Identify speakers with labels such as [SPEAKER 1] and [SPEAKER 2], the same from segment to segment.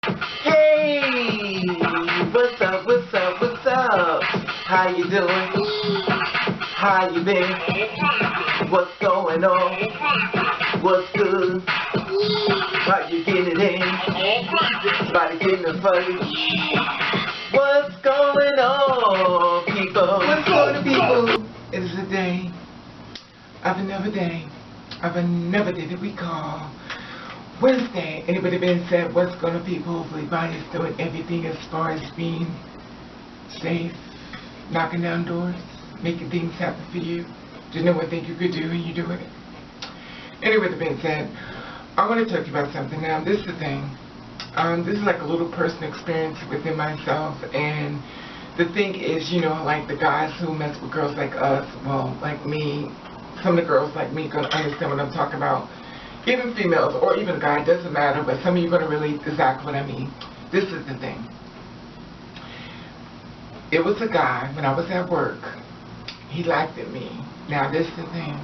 [SPEAKER 1] Hey! What's up, what's up, what's up? How you doing? How you been? What's going on? What's good? How you getting it in? Body getting it funny? What's going on, people? What's going on, people? It is a day of another day of another day that we call Wednesday. Anybody been said what's going on, people? Hopefully everybody's doing everything as far as being safe, knocking down doors, making things happen for you. Just know what thing you could do and you're doing it. Anyway, that being said, I want to talk to you about something now. This is the thing. This is like a little personal experience within myself, and the thing is, you know, like the guys who mess with girls like us, well, like me, some of the girls like me gonna understand what I'm talking about. Even females or even a guy, it doesn't matter, but some of you are gonna relate exactly what I mean. This is the thing. It was a guy when I was at work. He liked me. Now this is the thing.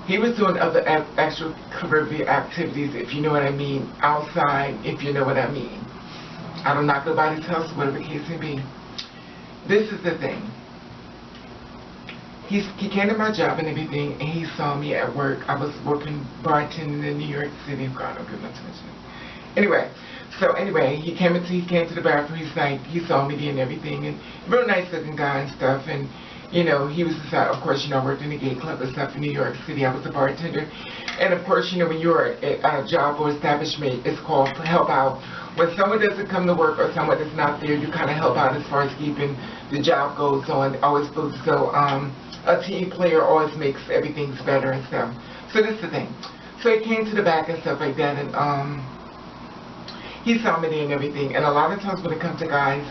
[SPEAKER 1] He was doing other extracurricular activities, if you know what I mean, outside, if you know what I mean. I don't knock nobody's house, whatever the case may be. This is the thing. He came to my job and everything, and he saw me at work. I was working bartending in New York City. God, don't give much attention. Anyway, he came to the bathroom. He saw me and everything, and real nice looking guy and stuff. And you know, he was just, of course, you know, I worked in a gay club and stuff in New York City. I was a bartender, and of course, you know, when you're at a job or establishment, it's called help out. When someone doesn't come to work or someone is not there, you kind of help out as far as keeping the job goes on. Always feels so. A team player always makes everything better and stuff. So this is the thing. So he came to the back and stuff like that, and he saw me there and everything. And a lot of times when it comes to guys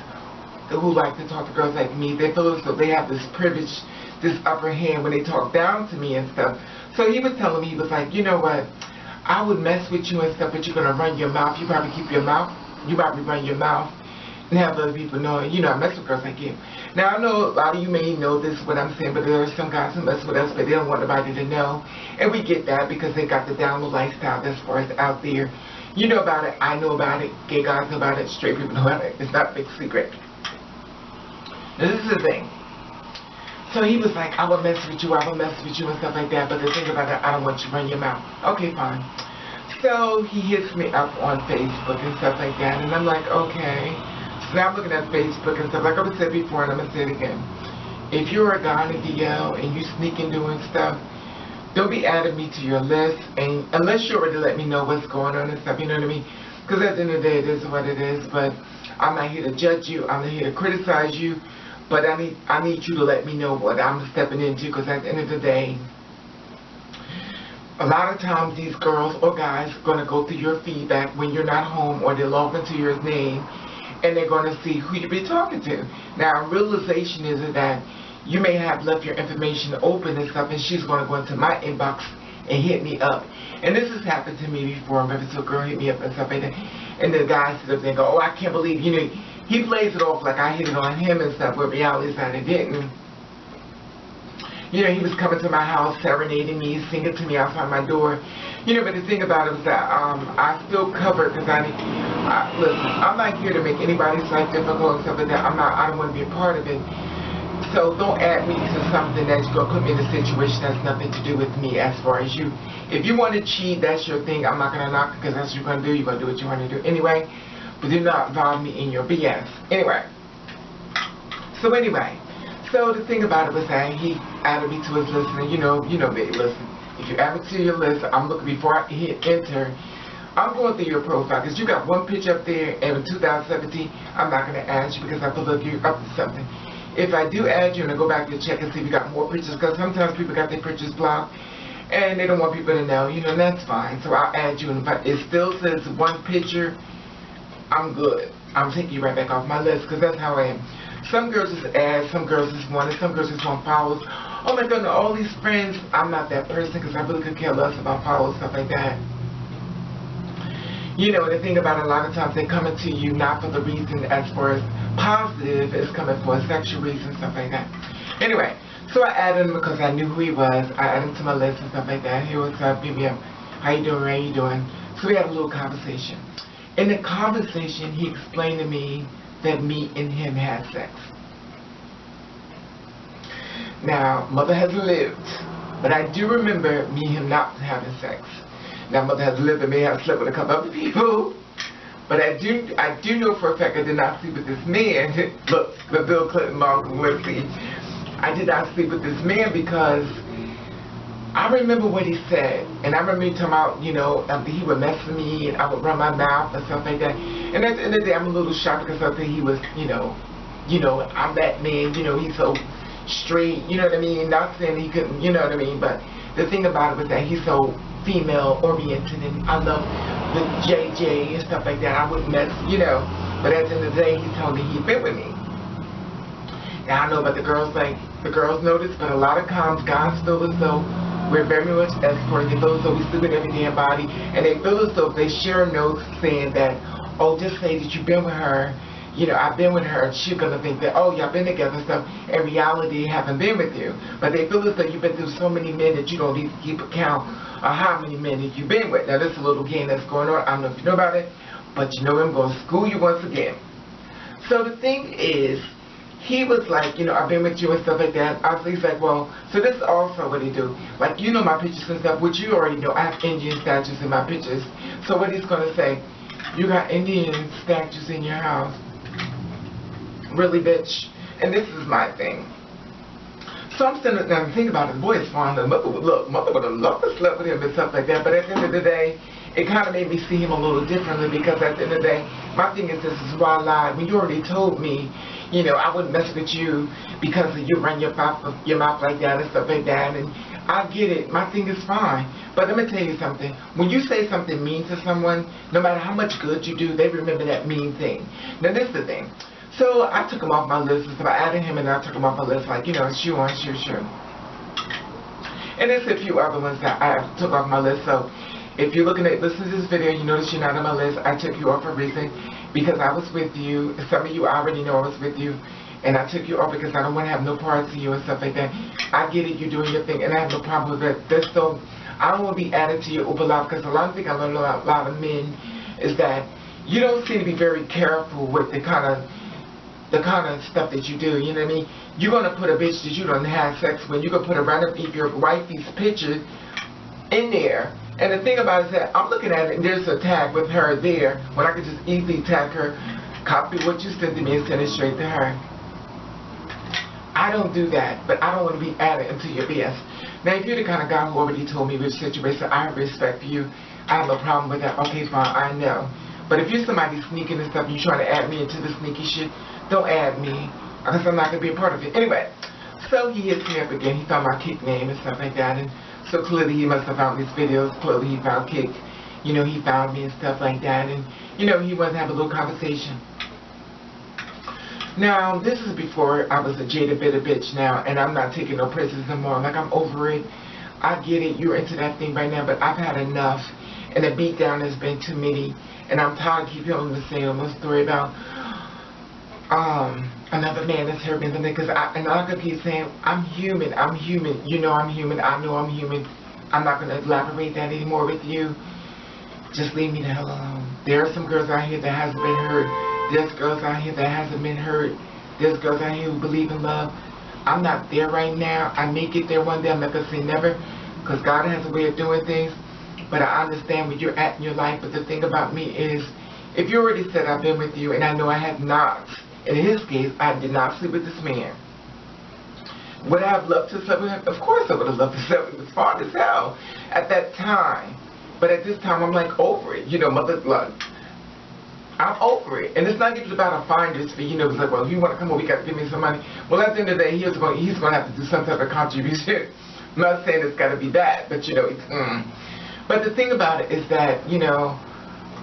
[SPEAKER 1] who like to talk to girls like me, they feel as though they have this privilege, this upper hand when they talk down to me and stuff. So he was telling me, he was like, you know what, I would mess with you and stuff, but you're gonna run your mouth. You probably keep your mouth. You probably run your mouth and have other people knowing, you know, I mess with girls like you. Now, I know a lot of you may know this, what I'm saying, but there are some guys who mess with us, but they don't want nobody to know. And we get that because they got the download lifestyle as far as out there. You know about it, I know about it, gay guys know about it, straight people know about it. It's not a big secret. Now, this is the thing. So he was like, I will mess with you and stuff like that, but the thing about it, I don't want you to run your mouth. Okay, fine. So he hits me up on Facebook and stuff like that, and I'm like, okay. So now I'm looking at Facebook and stuff, like I said before, and I'm going to say it again. If you're a guy in a DL and you sneaking doing stuff, don't be adding me to your list, and unless you already let me know what's going on and stuff, you know what I mean? Because at the end of the day, it is what it is, but I'm not here to judge you, I'm not here to criticize you, but I need you to let me know what I'm stepping into, because at the end of the day, a lot of times these girls or guys are going to go through your feedback when you're not home, or they're logged into your name, and they're going to see who you be talking to. Now, realization is that you may have left your information open and stuff, and she's going to go into my inbox and hit me up. And this has happened to me before. Maybe so a girl hit me up and stuff like that, and the guy sit up there and go, oh, I can't believe, you know, he plays it off like I hit it on him and stuff, but reality is that I didn't. You know, he was coming to my house, serenading me, singing to me outside my door. You know, but the thing about it was that I still covered, because listen, I'm not here to make anybody's life difficult and stuff like that. I don't want to be a part of it. So don't add me to something that's going to put me in a situation that's nothing to do with me as far as you. If you want to cheat, that's your thing. I'm not going to knock it, because that's what you're going to do. You're going to do what you want to do anyway. But do not involve me in your BS. Anyway. So the thing about it was that he added me to his list, and you know, baby, listen, if you add me to your list, I'm looking, before I hit enter, I'm going through your profile, because you got one picture up there, and in 2017, I'm not going to add you, because I feel like you're up to something. If I do add you, and I go back and check and see if you got more pictures, because sometimes people got their pictures blocked, and they don't want people to know, you know, and that's fine, so I'll add you, and if it still says one picture, I'm good. I'm taking you right back off my list, because that's how I am. Some girls just add, some girls just want it, some girls just want followers. Oh my goodness, all these friends. I'm not that person, because I really could care less about followers, stuff like that. You know, the thing about it, a lot of times they coming to you not for the reason as far as positive, it's coming for a sexual reason, stuff like that. Anyway, so I added him because I knew who he was. I added him to my list and stuff like that. Hey, what's up, BBM? How you doing? How you doing? So we had a little conversation. In the conversation, he explained to me that me and him had sex. Now, Mother has lived, but I do remember me and him not having sex. Now, Mother has lived and may have slept with a couple other people, but I do know for a fact I did not sleep with this man. Look, the Bill Clinton mom, let's see. I did not sleep with this man because I remember what he said, and I remember him talking about, you know, he would mess with me, and I would run my mouth and stuff like that. And at the end of the day, I'm a little shocked because I think he was, you know, I'm that man, you know, he's so straight, you know what I mean? Not saying he couldn't, you know what I mean? But the thing about it was that he's so female-oriented, and I love the JJ and stuff like that. I wouldn't mess, you know. But at the end of the day, he told me he'd been with me. Now, I know about the girls, like, the girls notice, but a lot of times guys feel as though we're very much escorted. They feel as though we sleep with every damn body, and they feel as though if they share notes saying that, oh, just say that you've been with her, you know, I've been with her, she's gonna think that, oh, y'all been together and stuff. In reality, I haven't been with you. But they feel as though you've been through so many men that you don't need to keep account of how many men that you've been with. Now, this is a little game that's going on. I don't know if you know about it, but you know I'm going to school you once again. So the thing is, he was like, you know, I've been with you and stuff like that. He's like, well, so this is also what he do. Like, you know my pictures and stuff, which you already know. I have Indian statues in my pictures. So what he's going to say, you got Indian statues in your house. Really, bitch? And this is my thing. So I'm sitting there and thinking about it. The boy is fine. The mother would look. Mother would have loved to sleep with him and stuff like that. But at the end of the day, it kind of made me see him a little differently, because at the end of the day, my thing is, this is why I lied. When you already told me, you know, I wouldn't mess with you because you run your mouth like that and stuff like that. And I get it. My thing is fine. But let me tell you something. When you say something mean to someone, no matter how much good you do, they remember that mean thing. Now, this is the thing. So I took him off my list. So I added him and I took him off my list. Like, you know, shoe on, shoe. And there's a few other ones that I took off my list. So if you're looking at, listen to this video, you notice you're not on my list. I took you off for a reason, because I was with you. Some of you already know I was with you. And I took you off because I don't want to have no parts of you and stuff like that. I get it, you're doing your thing, and I have no problem with that. So I don't want to be added to your Uber life, because a lot of things I learned about a lot of men is that you don't seem to be very careful with the kind of stuff that you do, you know what I mean? You're going to put a bitch that you don't have sex with, you're going to put a random your wifey's picture in there. And the thing about it is that I'm looking at it and there's a tag with her there, when I could just easily tag her, copy what you sent to me and send it straight to her. I don't do that, but I don't want to be added into your BS. Now, if you're the kind of guy who already told me which situation, I respect you. I have no problem with that. Okay, fine, I know. But if you're somebody sneaking and stuff, and you're trying to add me into the sneaky shit, don't add me, because I'm not going to be a part of it. Anyway, so he hits me up again. He found my Kick name and stuff like that. And so clearly he must have found these videos. Clearly he found Kick. You know, he found me and stuff like that. And, you know, he wanted to have a little conversation. Now, this is before I was a jaded bitter bitch now. And I'm not taking no prisoners no more. Like, I'm over it. I get it. You're into that thing right now. But I've had enough. And the beatdown has been too many. And I'm tired of keeping on the same story about another man that's hurt me, because and I'm gonna keep saying I'm human, you know I'm human, I know I'm human. I'm not gonna elaborate that anymore with you. Just leave me the hell alone. There are some girls out here that hasn't been hurt. There's girls out here that hasn't been hurt. There's girls out here who believe in love. I'm not there right now. I may get there one day. I'm not gonna say never, because God has a way of doing things. But I understand where you're at in your life. But the thing about me is, if you already said I've been with you, and I know I have not, in his case, I did not sleep with this man. Would I have loved to sleep with him? Of course I would have loved to sleep with him. As far as hell at that time. But at this time, I'm like over it. You know, mother blood. I'm over it. And it's not even about a finder's fee. You know, it's like, well, if you want to come over, you got to give me some money. Well, at the end of the day, he's going to have to do some type of contribution. I'm not saying it's got to be that, but, you know, it's, But the thing about it is that, you know,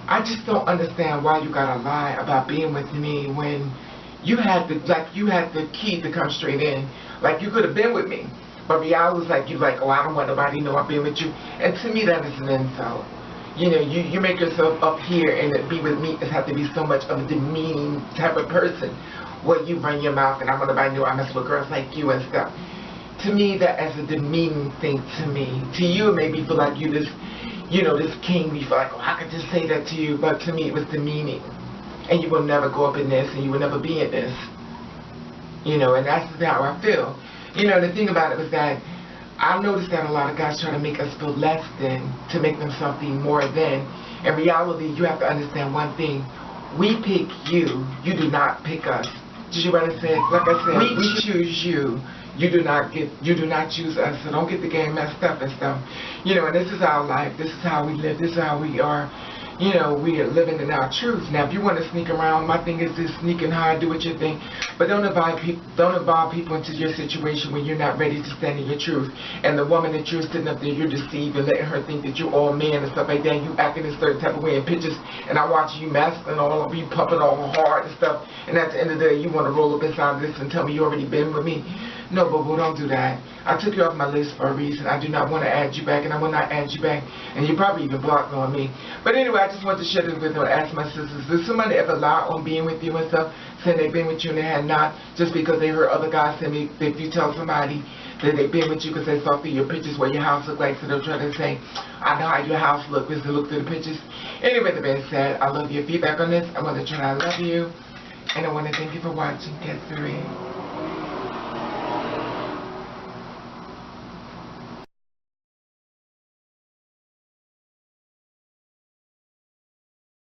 [SPEAKER 1] I just don't understand why you got to lie about being with me when you had the key to come straight in. Like, you could have been with me. But reality was like, you're like, oh, I don't want nobody to know I've been with you. And to me, that is an insult. You know, you make yourself up here and be with me, it has to be so much of a demeaning type of person. Where you run your mouth and I want nobody to know I mess with girls like you and stuff. To me, that is a demeaning thing to me. To you, it made me feel like you you know, this king, you feel like, oh, I could just say that to you, but to me it was demeaning. And you will never go up in this, and you will never be in this. You know, and that's how I feel. You know, the thing about it was that I noticed that a lot of guys try to make us feel less than, to make themselves be more than. In reality, you have to understand one thing. We pick you. You do not pick us. Did you what I said? Like I said, we choose you. You do not choose us. So don't get the game messed up and stuff. You know, and this is our life. This is how we live. This is how we are. You know, we are living in our truth. Now, if you want to sneak around, my thing is just sneak and hide, do what you think. But don't involve people into your situation when you're not ready to stand in your truth. And the woman that you're sitting up there, you're deceiving, letting her think that you're all man and stuff like that. And you acting a certain type of way in pictures. And I watch you masculine all over, you pumping all hard and stuff. And at the end of the day, you want to roll up inside this and tell me you already been with me. No, boo-boo, don't do that. I took you off my list for a reason. I do not want to add you back, and I will not add you back. And you probably even blocked on me. But anyway, I just want to share this with you and ask my sisters, does somebody ever lie on being with you and stuff, saying they've been with you and they had not, just because they heard other guys say, if you tell somebody that they've been with you because they saw through your pictures what your house looked like, so they'll try to say, I know how your house looked because they looked through the pictures. Anyway, the being said, I love your feedback on this. I want to try to love you, and I want to thank you for watching. Desiree.